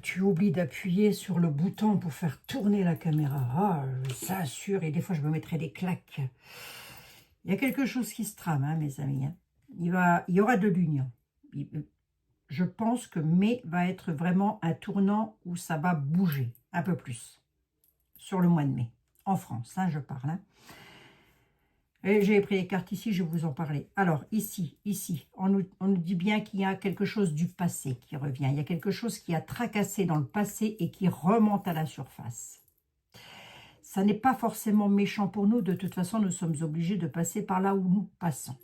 tu oublies d'appuyer sur le bouton pour faire tourner la caméra. Ah, ça assure, et des fois je me mettrai des claques. Il y a quelque chose qui se trame, hein, mes amis. Hein. Il y aura de l'union. Je pense que mai va être vraiment un tournant où ça va bouger un peu plus. Sur le mois de mai. En France, hein, je parle. Hein. Et j'ai pris les cartes ici, je vais vous en parler. Alors, ici, on nous dit bien qu'il y a quelque chose du passé qui revient. Il y a quelque chose qui a tracassé dans le passé et qui remonte à la surface. Ça n'est pas forcément méchant pour nous. De toute façon, nous sommes obligés de passer par là où nous passons.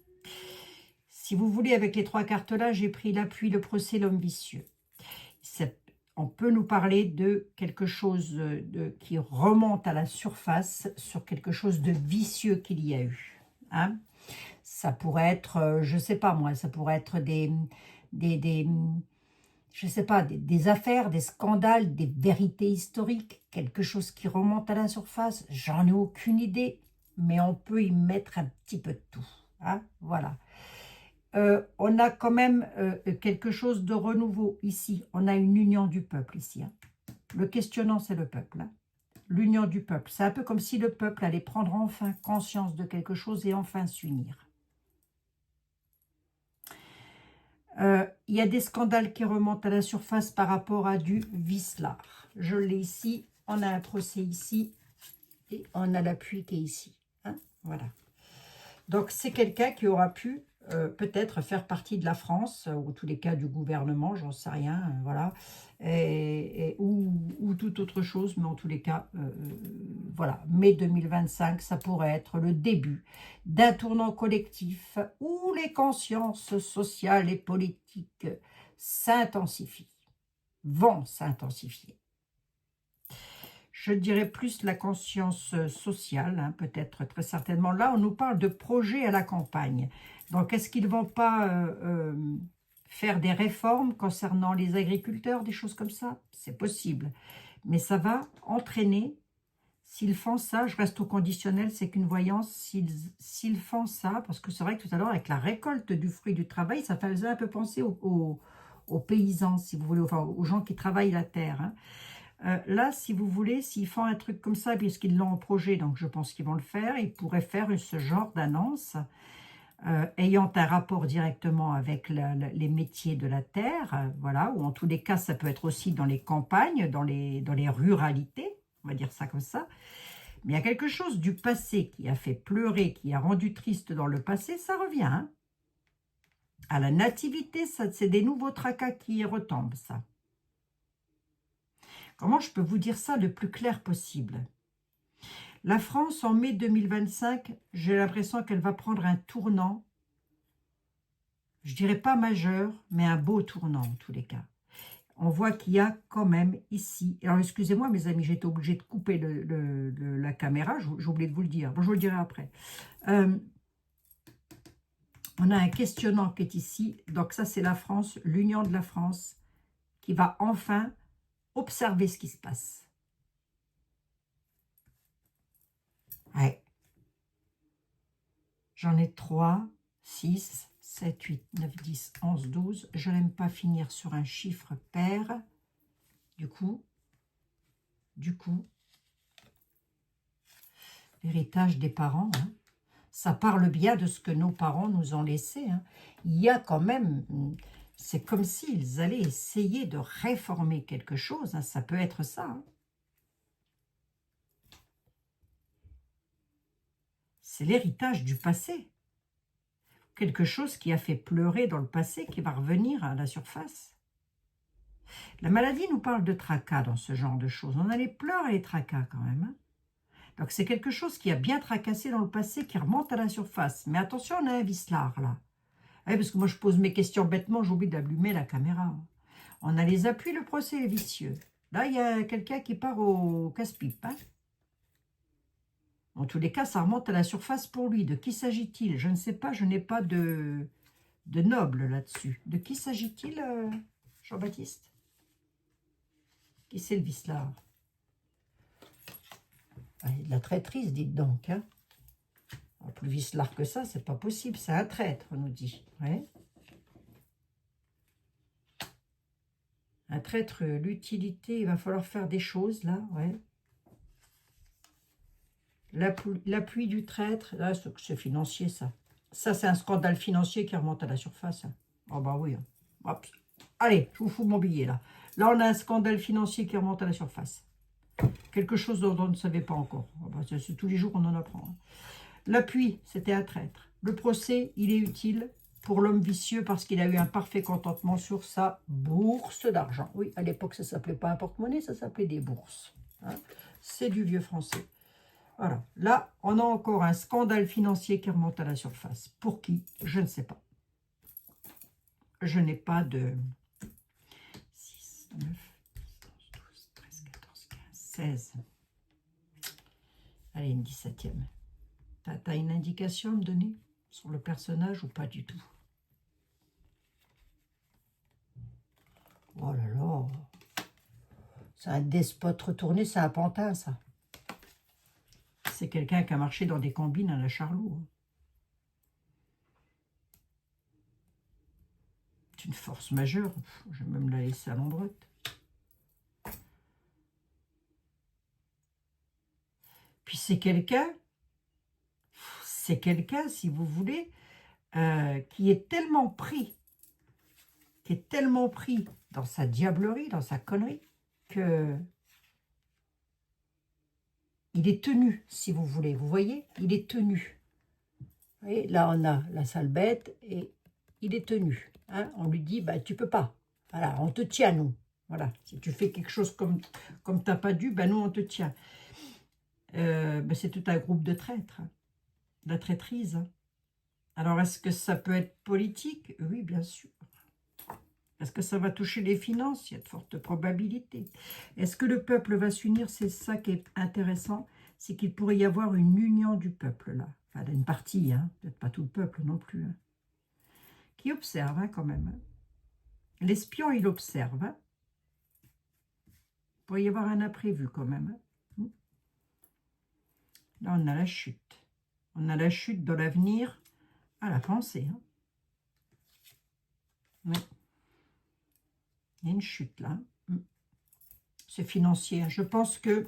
Si vous voulez, avec les 3 cartes-là, j'ai pris l'appui, le procès, l'homme vicieux. On peut nous parler de quelque chose qui remonte à la surface sur quelque chose de vicieux qu'il y a eu. Hein. Ça pourrait être, je ne sais pas moi, ça pourrait être je sais pas, des affaires, des scandales, des vérités historiques, quelque chose qui remonte à la surface. J'en ai aucune idée, mais on peut y mettre un petit peu de tout. Hein. Voilà. On a quand même quelque chose de renouveau ici. On a une union du peuple ici. Hein. Le questionnant, c'est le peuple. Hein. L'union du peuple. C'est un peu comme si le peuple allait prendre enfin conscience de quelque chose et enfin s'unir. Il y a des scandales qui remontent à la surface par rapport à du vicelard. Je l'ai ici. On a un procès ici. Et on a l'appui qui est ici. Hein. Voilà. Donc, c'est quelqu'un qui aura pu peut-être faire partie de la France, ou tous les cas du gouvernement, j'en sais rien, voilà, ou toute autre chose, mais en tous les cas, voilà, mai 2025, ça pourrait être le début d'un tournant collectif où les consciences sociales et politiques s'intensifient, vont s'intensifier. Je dirais plus la conscience sociale, hein, peut-être très certainement. Là, on nous parle de projets à la campagne. Donc, est-ce qu'ils ne vont pas faire des réformes concernant les agriculteurs, des choses comme ça? C'est possible. Mais ça va entraîner, s'ils font ça, je reste au conditionnel, c'est qu'une voyance, s'ils font ça, parce que c'est vrai que tout à l'heure, avec la récolte du fruit du travail, ça faisait un peu penser aux paysans, si vous voulez, enfin, aux gens qui travaillent la terre, hein. Là, si vous voulez, s'ils font un truc comme ça, puisqu'ils l'ont en projet, donc je pense qu'ils vont le faire, ils pourraient faire ce genre d'annonce ayant un rapport directement avec les métiers de la terre, voilà, ou en tous les cas, ça peut être aussi dans les campagnes, dans les ruralités, on va dire ça comme ça. Mais il y a quelque chose du passé qui a fait pleurer, qui a rendu triste dans le passé, ça revient. Hein. À la nativité, c'est des nouveaux tracas qui retombent, ça. Comment je peux vous dire ça le plus clair possible? La France, en mai 2025, j'ai l'impression qu'elle va prendre un tournant, je dirais pas majeur, mais un beau tournant en tous les cas. On voit qu'il y a quand même ici, alors excusez-moi mes amis, j'ai été obligée de couper la caméra, j'ai oublié de vous le dire, bon, je vous le dirai après. On a un questionnant qui est ici, donc ça c'est la France, l'union de la France, qui va enfin observer ce qui se passe. Ouais. J'en ai 3, 6, 7, 8, 9, 10, 11, 12. Je n'aime pas finir sur un chiffre pair. Du coup, l'héritage des parents, hein, ça parle bien de ce que nos parents nous ont laissé. Hein. Il y a quand même, c'est comme s'ils allaient essayer de réformer quelque chose. Hein. Ça peut être ça. Hein. C'est l'héritage du passé. Quelque chose qui a fait pleurer dans le passé, qui va revenir à la surface. La maladie nous parle de tracas dans ce genre de choses. On a les pleurs et les tracas quand même. Hein. Donc c'est quelque chose qui a bien tracassé dans le passé, qui remonte à la surface. Mais attention, on a un vicelard là. Parce que moi je pose mes questions bêtement, j'oublie d'allumer la caméra. On a les appuis, le procès est vicieux. Là, il y a quelqu'un qui part au casse-pipe. Hein. En tous les cas, ça remonte à la surface pour lui. De qui s'agit-il? Je ne sais pas, je n'ai pas de noble là-dessus. De qui s'agit-il, Jean-Baptiste? Qui c'est le vicelard? Ah, il est de la traîtrise, dites donc. Hein. Plus vicelard que ça, c'est pas possible. C'est un traître, on nous dit. Ouais. Un traître, l'utilité, il va falloir faire des choses, là, ouais. L'appui du traître, là, c'est financier, ça. Ça, c'est un scandale financier qui remonte à la surface. Hein. Oh, bah oui. Hein. Hop. Allez, je vous fous mon billet, là. Là, on a un scandale financier qui remonte à la surface. Quelque chose dont on ne savait pas encore. Oh, bah, c'est tous les jours qu'on en apprend. Hein. L'appui, c'était un traître. Le procès, il est utile pour l'homme vicieux parce qu'il a eu un parfait contentement sur sa bourse d'argent. Oui, à l'époque, ça ne s'appelait pas un porte-monnaie, ça s'appelait des bourses. Hein. C'est du vieux français. Voilà. Là, on a encore un scandale financier qui remonte à la surface. Pour qui? Je ne sais pas. Je n'ai pas de 6, 9, 11, 12, 13, 14, 15, 16. Allez, une 17e. T'as une indication à me donner sur le personnage ou pas du tout? Oh là là. C'est un despote retourné, c'est un pantin, ça. C'est quelqu'un qui a marché dans des combines à la Charlot. Hein. C'est une force majeure. Je vais même la laisser à l'endroite. Puis c'est quelqu'un, si vous voulez, qui est tellement pris dans sa diablerie, dans sa connerie, que il est tenu, si vous voulez. Vous voyez, il est tenu. Vous voyez, là, on a la sale bête et il est tenu. Hein. On lui dit, bah, tu peux pas. Voilà, on te tient, nous. Voilà, si tu fais quelque chose comme tu n'as pas dû, ben nous, on te tient. Ben, c'est tout un groupe de traîtres, hein, de la traîtrise. Hein. Alors, est-ce que ça peut être politique? Oui, bien sûr. Est-ce que ça va toucher les finances? Il y a de fortes probabilités. Est-ce que le peuple va s'unir? C'est ça qui est intéressant. C'est qu'il pourrait y avoir une union du peuple, là. Enfin, d'une partie, hein. Peut-être pas tout le peuple non plus. Hein. Qui observe, hein, quand même. Hein. L'espion, il observe. Hein. Il pourrait y avoir un imprévu, quand même. Hein. Là, on a la chute. On a la chute dans l'avenir à la pensée. Hein. Oui. Il y a une chute là. C'est financier. Je pense que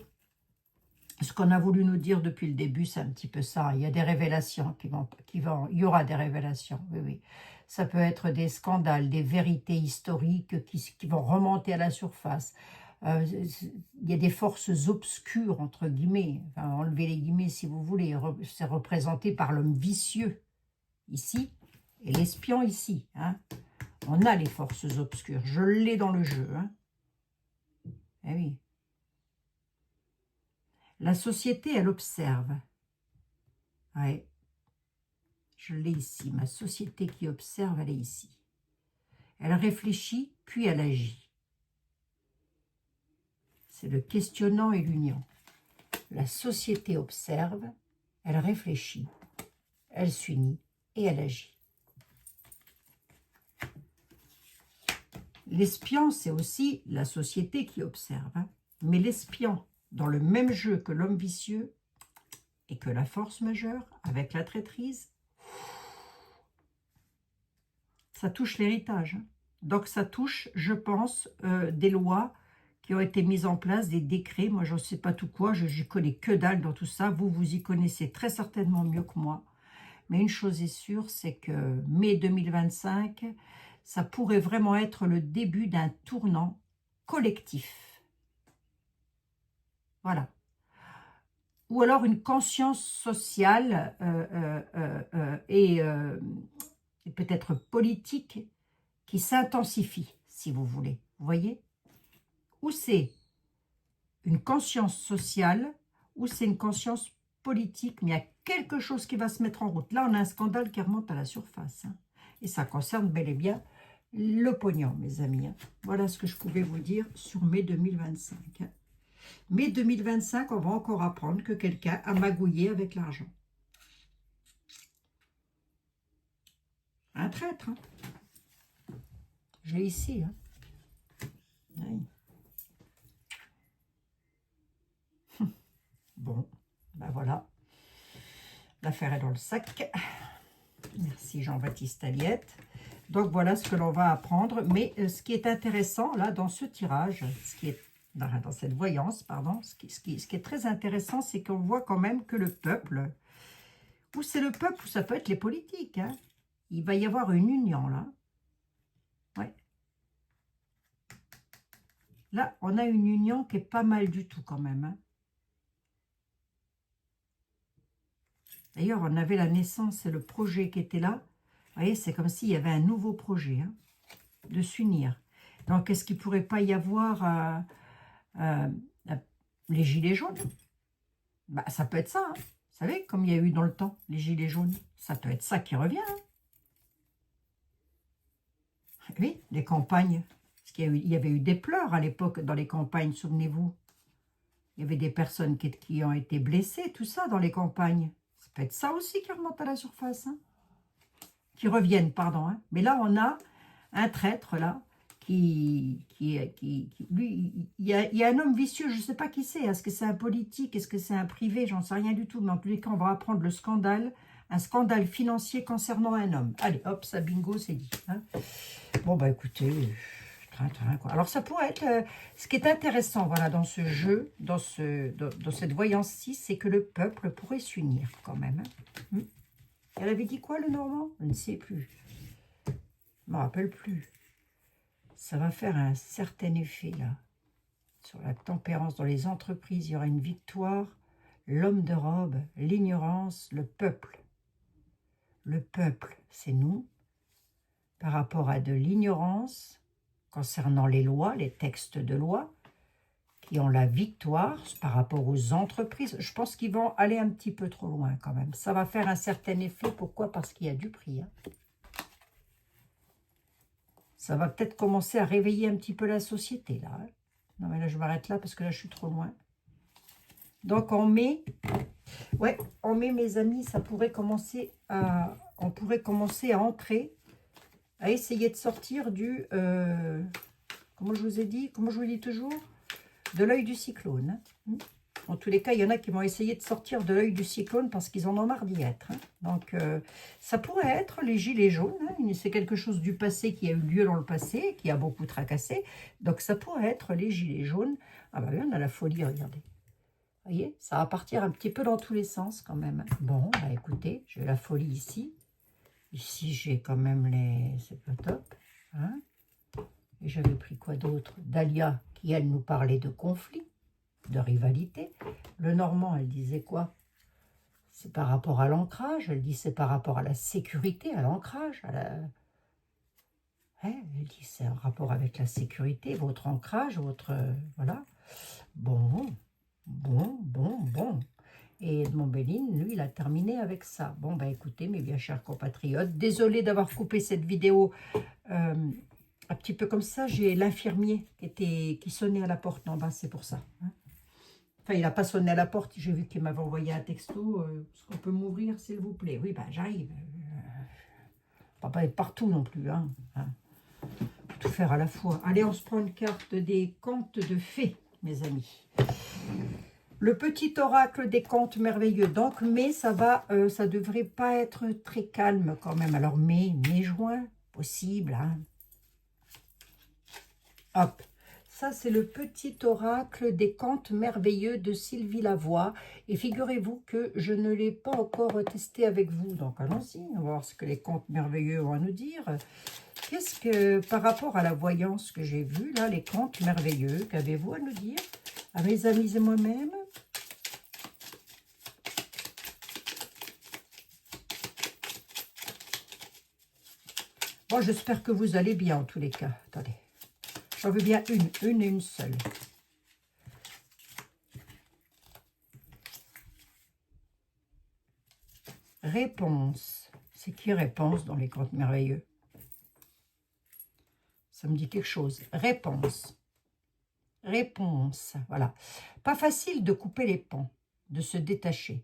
ce qu'on a voulu nous dire depuis le début, c'est un petit peu ça. Il y a des révélations il y aura des révélations. Oui, oui. Ça peut être des scandales, des vérités historiques qui vont remonter à la surface. Il y a des forces obscures, entre guillemets. Enfin, enlevez les guillemets si vous voulez. C'est représenté par l'homme vicieux, ici, et l'espion, ici. Hein. On a les forces obscures. Je l'ai dans le jeu. Hein. Eh oui. La société, elle observe. Ouais. Je l'ai ici. Ma société qui observe, elle est ici. Elle réfléchit, puis elle agit. C'est le questionnant et l'union. La société observe, elle réfléchit, elle s'unit et elle agit. L'espion, c'est aussi la société qui observe. Hein. Mais l'espion, dans le même jeu que l'homme vicieux et que la force majeure, avec la traîtrise, ça touche l'héritage. Hein. Donc ça touche, je pense, des lois qui ont été mises en place, des décrets. Moi, je ne sais pas tout quoi, je n'y connais que dalle dans tout ça. Vous, vous y connaissez très certainement mieux que moi. Mais une chose est sûre, c'est que mai 2025, ça pourrait vraiment être le début d'un tournant collectif. Voilà. Ou alors une conscience sociale et peut-être politique qui s'intensifie, si vous voulez. Vous voyez? Ou c'est une conscience sociale, ou c'est une conscience politique, mais il y a quelque chose qui va se mettre en route. Là, on a un scandale qui remonte à la surface. Hein. Et ça concerne bel et bien le pognon, mes amis. Hein. Voilà ce que je pouvais vous dire sur mai 2025. Hein. Mai 2025, on va encore apprendre que quelqu'un a magouillé avec l'argent. Un traître. Hein. Je l'ai ici. Hein. Oui. Bon, ben voilà. L'affaire est dans le sac. Merci Jean-Baptiste Aliette. Donc, voilà ce que l'on va apprendre. Mais ce qui est intéressant, là, dans ce tirage, ce qui est dans cette voyance, pardon, ce qui est très intéressant, c'est qu'on voit quand même que le peuple, ou c'est le peuple, ou ça peut être les politiques, hein, il va y avoir une union, là. Ouais. Là, on a une union qui est pas mal du tout, quand même, hein. D'ailleurs, on avait la naissance et le projet qui était là. Vous voyez, c'est comme s'il y avait un nouveau projet, hein, de s'unir. Donc, est-ce qu'il ne pourrait pas y avoir les gilets jaunes? Bah, ça peut être ça, hein. Vous savez, comme il y a eu dans le temps, les gilets jaunes. Ça peut être ça qui revient, hein. Oui, les campagnes. Parce il y avait eu des pleurs à l'époque dans les campagnes, souvenez-vous. Il y avait des personnes qui ont été blessées, tout ça, dans les campagnes. Ça peut être ça aussi qui remonte à la surface, hein. Qui reviennent, pardon, hein. Mais là, on a un traître, là, lui, il y a un homme vicieux, je ne sais pas qui c'est. Est-ce que c'est un politique? Est-ce que c'est un privé? J'en sais rien du tout. Mais en tous les cas, on va apprendre le scandale, un scandale financier concernant un homme. Allez, hop, ça bingo, c'est dit, hein. Bon, bah écoutez, quoi. Alors, ça pourrait être... ce qui est intéressant, voilà, dans ce jeu, dans cette voyance-ci, c'est que le peuple pourrait s'unir, quand même, hein. Elle avait dit quoi, le Normand? Je ne sais plus. Je ne me rappelle plus. Ça va faire un certain effet, là. Sur la tempérance dans les entreprises, il y aura une victoire. L'homme de robe, l'ignorance, le peuple. Le peuple, c'est nous. Par rapport à de l'ignorance, concernant les lois, les textes de loi, qui ont la victoire par rapport aux entreprises. Je pense qu'ils vont aller un petit peu trop loin, quand même. Ça va faire un certain effet. Pourquoi? Parce qu'il y a du prix, hein. Ça va peut-être commencer à réveiller un petit peu la société, là, hein. Non, mais là, je m'arrête là parce que là, je suis trop loin. Donc, en mai, ouais, en mai, mes amis, ça pourrait commencer à... On pourrait commencer à entrer, à essayer de sortir du... comment je vous ai dit? Comment je vous dis toujours? De l'œil du cyclone, hein. En tous les cas, il y en a qui vont essayer de sortir de l'œil du cyclone parce qu'ils en ont marre d'y être, hein. Donc, ça pourrait être les gilets jaunes, hein. C'est quelque chose du passé qui a eu lieu dans le passé, qui a beaucoup tracassé. Donc, ça pourrait être les gilets jaunes. Ah bah oui, on a la folie, regardez. Vous voyez, ça va partir un petit peu dans tous les sens quand même. Bon, bah écoutez, j'ai la folie ici. Ici, j'ai quand même les... C'est pas top, hein. Et j'avais pris quoi d'autre? Dahlia, qui, elle, nous parlait de conflit, de rivalité. Le Normand, elle disait quoi? C'est par rapport à l'ancrage. Elle dit c'est par rapport à la sécurité, à l'ancrage. Elle dit c'est en rapport avec la sécurité, votre ancrage, votre... voilà. Bon. Et Edmond Belline, lui, il a terminé avec ça. Bon, bah écoutez, mes bien chers compatriotes, désolé d'avoir coupé cette vidéo un petit peu comme ça. J'ai l'infirmier qui sonnait à la porte en bas, c'est pour ça, hein. Enfin, il n'a pas sonné à la porte, j'ai vu qu'il m'avait envoyé un texto. Est-ce qu'on peut m'ouvrir, s'il vous plaît? Oui, ben j'arrive. On va pas être partout non plus, hein. Tout faire à la fois. Allez, on se prend une carte des contes de fées, mes amis. Le petit oracle des contes merveilleux. Donc, mai, ça devrait pas être très calme quand même. Alors, mai, juin, possible, hein. Hop. Ça, c'est le petit oracle des contes merveilleux de Sylvie Lavoie. Et figurez-vous que je ne l'ai pas encore testé avec vous. Donc, allons-y, on va voir ce que les contes merveilleux ont à nous dire. Qu'est-ce que, par rapport à la voyance que j'ai vue, là, les contes merveilleux, qu'avez-vous à nous dire, à mes amis et moi-même? Bon, j'espère que vous allez bien en tous les cas. Attendez. J'en veux bien une et une seule. Réponse. C'est qui réponse dans les contes merveilleux? Ça me dit quelque chose. Réponse. Réponse. Voilà. Pas facile de couper les ponts, de se détacher.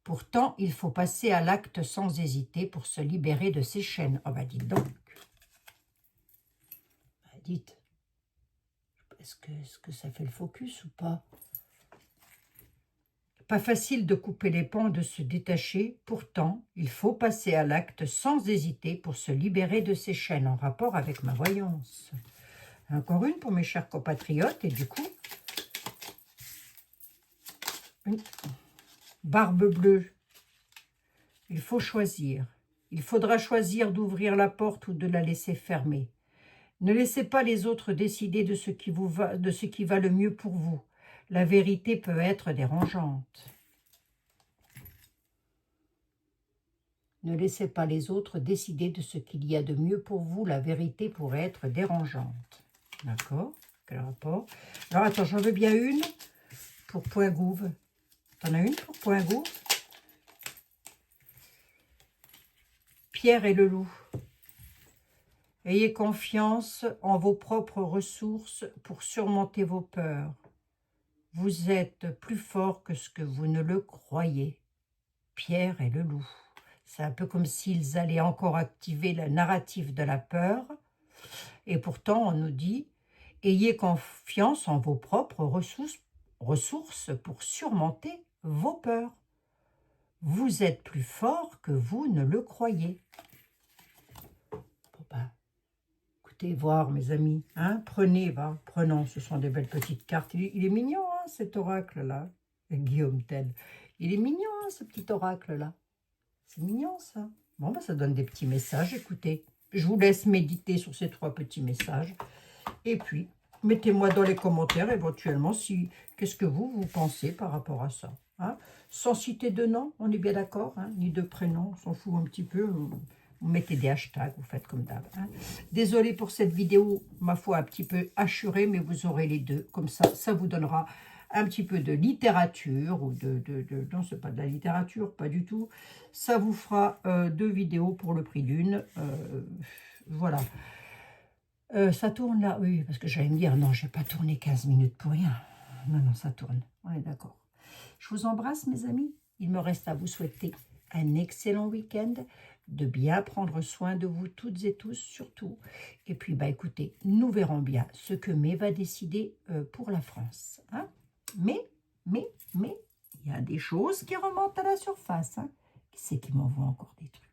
Pourtant, il faut passer à l'acte sans hésiter pour se libérer de ses chaînes. Oh, bah dites donc. Bah, dites. Est-ce que ça fait le focus ou pas? Pas facile de couper les pans, de se détacher. Pourtant, il faut passer à l'acte sans hésiter pour se libérer de ces chaînes en rapport avec ma voyance. Encore une pour mes chers compatriotes. Et du coup, une barbe bleue. Il faut choisir. Il faudra choisir d'ouvrir la porte ou de la laisser fermer. Ne laissez pas les autres décider de ce qui va le mieux pour vous. La vérité peut être dérangeante. Ne laissez pas les autres décider de ce qu'il y a de mieux pour vous. La vérité pourrait être dérangeante. D'accord? Quel rapport? Alors, attends, j'en veux bien une pour Point Gouve. T'en as une pour Point Gouve? Pierre et le loup. Ayez confiance en vos propres ressources pour surmonter vos peurs. Vous êtes plus fort que ce que vous ne le croyez. Pierre et le loup. C'est un peu comme s'ils allaient encore activer le narratif de la peur. Et pourtant, on nous dit, ayez confiance en vos propres ressources pour surmonter vos peurs. Vous êtes plus fort que vous ne le croyez. Bon ben, écoutez, voir mes amis, hein, prenons, ce sont des belles petites cartes. Il est mignon, hein, cet oracle-là, Guillaume Tell. Il est mignon, hein, ce petit oracle-là. C'est mignon, ça. Bon, ben, ça donne des petits messages, écoutez. Je vous laisse méditer sur ces 3 petits messages. Et puis, mettez-moi dans les commentaires, éventuellement, qu'est-ce que vous pensez par rapport à ça. Hein, sans citer de nom, on est bien d'accord, hein, ni de prénom, on s'en fout un petit peu. Vous mettez des hashtags, vous faites comme d'hab. Hein. Désolée pour cette vidéo, ma foi, un petit peu hachurée, mais vous aurez les deux. Comme ça vous donnera un petit peu de littérature, ou non, c'est pas de la littérature, pas du tout. Ça vous fera 2 vidéos pour le prix d'une. Voilà. Ça tourne là, oui, parce que j'allais me dire, non, je n'ai pas tourné 15 minutes pour rien. Non, non, ça tourne, on est d'accord. Je vous embrasse, mes amis. Il me reste à vous souhaiter un excellent week-end, de bien prendre soin de vous toutes et tous, surtout. Et puis, bah, écoutez, nous verrons bien ce que Mai va décider pour la France. Hein. Mais, il y a des choses qui remontent à la surface. Hein. Qui c'est qui m'envoie encore des trucs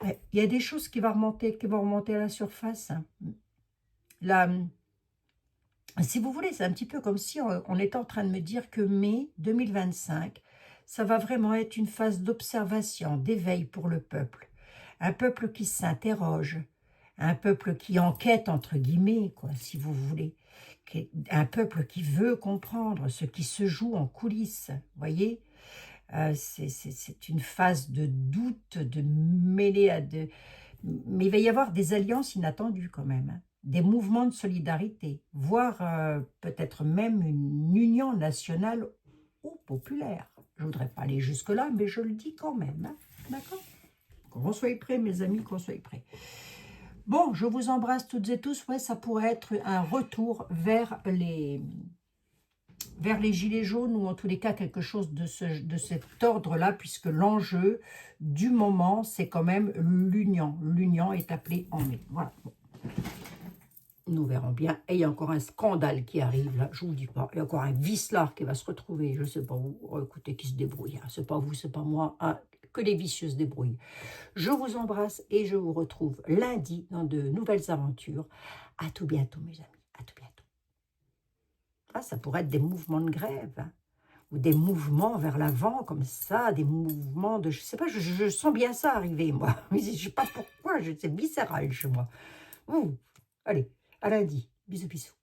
là? Il y a des choses qui vont remonter à la surface. Hein. Là, si vous voulez, c'est un petit peu comme si on était en train de me dire que mai 2025, ça va vraiment être une phase d'observation, d'éveil pour le peuple. Un peuple qui s'interroge, un peuple qui enquête, entre guillemets, quoi, si vous voulez. Un peuple qui veut comprendre ce qui se joue en coulisses, vous voyez. C'est une phase de doute, de mêlée à de... Mais il va y avoir des alliances inattendues quand même, hein. Des mouvements de solidarité, voire peut-être même une union nationale ou populaire. Je ne voudrais pas aller jusque-là, mais je le dis quand même. Hein. D'accord? Qu'on soit prêts, mes amis, qu'on soit prêts. Bon, je vous embrasse toutes et tous. Ouais, ça pourrait être un retour vers les gilets jaunes, ou en tous les cas quelque chose de cet ordre-là, puisque l'enjeu du moment, c'est quand même l'union. L'union est appelée en mai. Voilà. Bon. Nous verrons bien. Et il y a encore un scandale qui arrive, là, je ne vous dis pas. Il y a encore un vicelard qui va se retrouver, je ne sais pas où. Oh, écoutez, qui se débrouille. Hein. C'est pas vous, c'est pas moi. Hein. Que les vicieux se débrouillent. Je vous embrasse et je vous retrouve lundi dans de nouvelles aventures. À tout bientôt, mes amis. À tout bientôt. Ah, ça pourrait être des mouvements de grève, hein, ou des mouvements vers l'avant, comme ça, des mouvements de... Je sais pas, je sens bien ça arriver, moi. Mais je sais pas pourquoi, c'est viscéral chez moi. Allez, à lundi. Bisous, bisous.